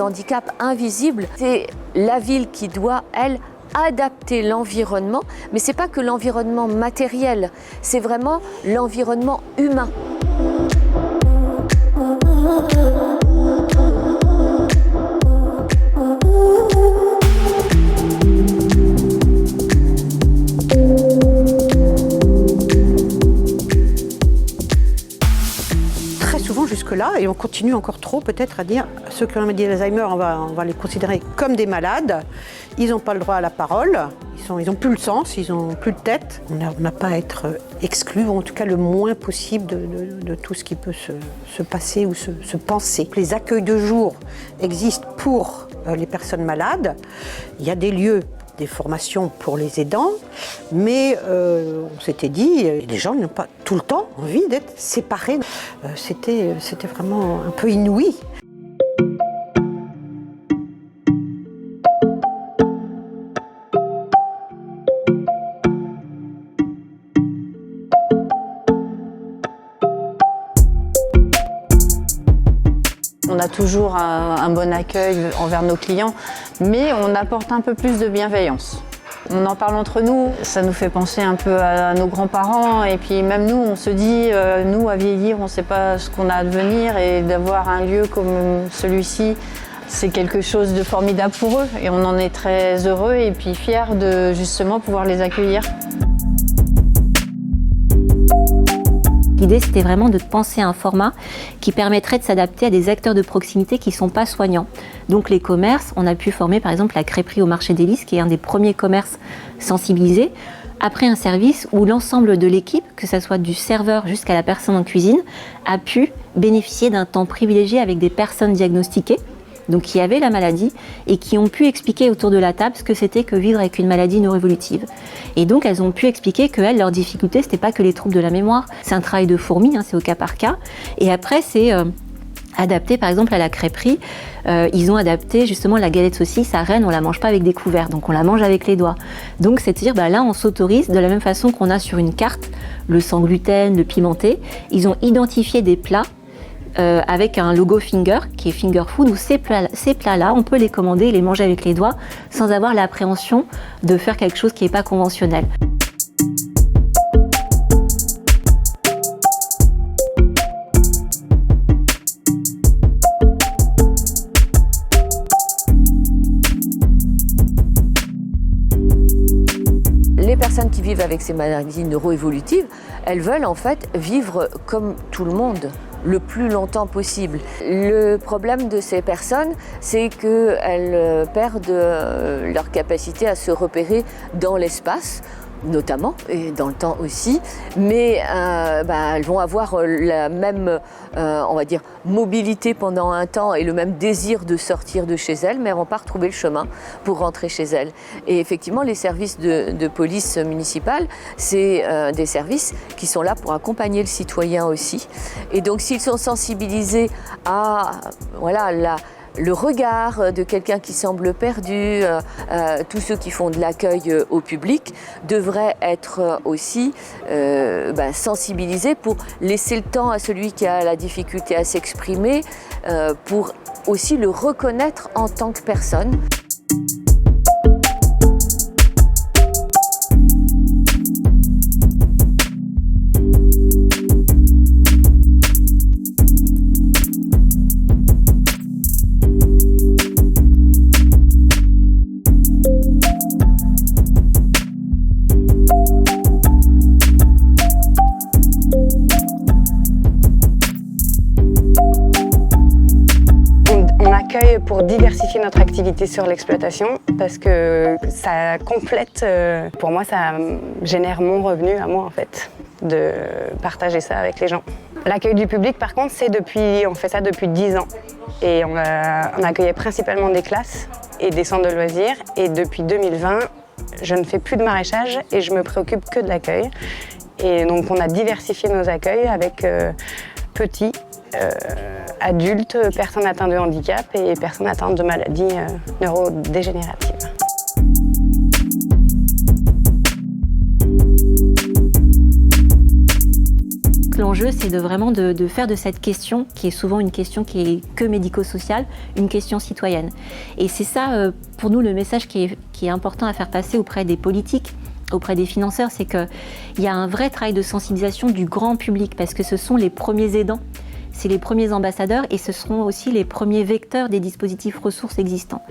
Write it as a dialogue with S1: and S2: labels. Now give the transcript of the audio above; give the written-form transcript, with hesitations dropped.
S1: handicap invisible. C'est la ville qui doit, elle, adapter l'environnement, mais ce n'est pas que l'environnement matériel, c'est vraiment l'environnement humain.
S2: Jusque-là, et on continue encore trop peut-être à dire ceux qui ont la maladie d'Alzheimer, on va les considérer comme des malades, ils n'ont pas le droit à la parole, ils n'ont plus le sens, ils n'ont plus de tête. On n'a pas à être exclus, ou en tout cas le moins possible de tout ce qui peut se passer ou se penser. Les accueils de jour existent pour les personnes malades, il y a des lieux, des formations pour les aidants, mais on s'était dit, les gens n'ont pas tout le temps envie d'être séparés. C'était vraiment un peu inouï.
S3: On a toujours un bon accueil envers nos clients, mais on apporte un peu plus de bienveillance. On en parle entre nous, ça nous fait penser un peu à nos grands-parents, et puis même nous, on se dit, nous à vieillir, on ne sait pas ce qu'on a à devenir, et d'avoir un lieu comme celui-ci, c'est quelque chose de formidable pour eux, et on en est très heureux et puis fiers de justement pouvoir les accueillir.
S4: L'idée, c'était vraiment de penser à un format qui permettrait de s'adapter à des acteurs de proximité qui ne sont pas soignants. Donc les commerces, on a pu former par exemple la crêperie au marché des Lys, qui est un des premiers commerces sensibilisés. Après un service où l'ensemble de l'équipe, que ce soit du serveur jusqu'à la personne en cuisine, a pu bénéficier d'un temps privilégié avec des personnes diagnostiquées, donc qui avaient la maladie et qui ont pu expliquer autour de la table ce que c'était que vivre avec une maladie neuroévolutive. Et donc elles ont pu expliquer que elles, leur difficulté, c'était pas que les troubles de la mémoire, c'est un travail de fourmi, c'est au cas par cas. Et après, c'est adapté par exemple à la crêperie. Ils ont adapté justement la galette saucisse à Rennes, on la mange pas avec des couverts, donc on la mange avec les doigts. Donc c'est à dire, là on s'autorise de la même façon qu'on a sur une carte le sans gluten, le pimenté. Ils ont identifié des plats avec un logo Finger, qui est Finger Food, où ces plats-là, on peut les commander et les manger avec les doigts sans avoir l'appréhension de faire quelque chose qui n'est pas conventionnel.
S1: Les personnes qui vivent avec ces maladies neuroévolutives, elles veulent en fait vivre comme tout le monde, le plus longtemps possible. Le problème de ces personnes, c'est qu'elles perdent leur capacité à se repérer dans l'espace, notamment, et dans le temps aussi, mais elles vont avoir la même, on va dire, mobilité pendant un temps et le même désir de sortir de chez elles, mais elles ne vont pas retrouver le chemin pour rentrer chez elles. Et effectivement, les services de police municipale, c'est des services qui sont là pour accompagner le citoyen aussi. Et donc, s'ils sont sensibilisés à le regard de quelqu'un qui semble perdu, tous ceux qui font de l'accueil au public devraient être aussi sensibilisés pour laisser le temps à celui qui a la difficulté à s'exprimer, pour aussi le reconnaître en tant que personne.
S5: Pour diversifier notre activité sur l'exploitation, parce que ça complète, pour moi ça génère mon revenu à moi en fait, de partager ça avec les gens. L'accueil du public par contre, on fait ça depuis 10 ans et on accueillait principalement des classes et des centres de loisirs, et depuis 2020 je ne fais plus de maraîchage et je me préoccupe que de l'accueil, et donc on a diversifié nos accueils avec petits, adultes, personnes atteintes de handicap et personnes atteintes de maladies neurodégénératives.
S4: l'enjeu, c'est vraiment de faire de cette question, qui est souvent une question qui est que médico-sociale, une question citoyenne. Et c'est ça, pour nous, le message qui est important à faire passer auprès des politiques, auprès des financeurs, c'est qu'il y a un vrai travail de sensibilisation du grand public, parce que ce sont les premiers aidants, c'est les premiers ambassadeurs et ce seront aussi les premiers vecteurs des dispositifs ressources existants.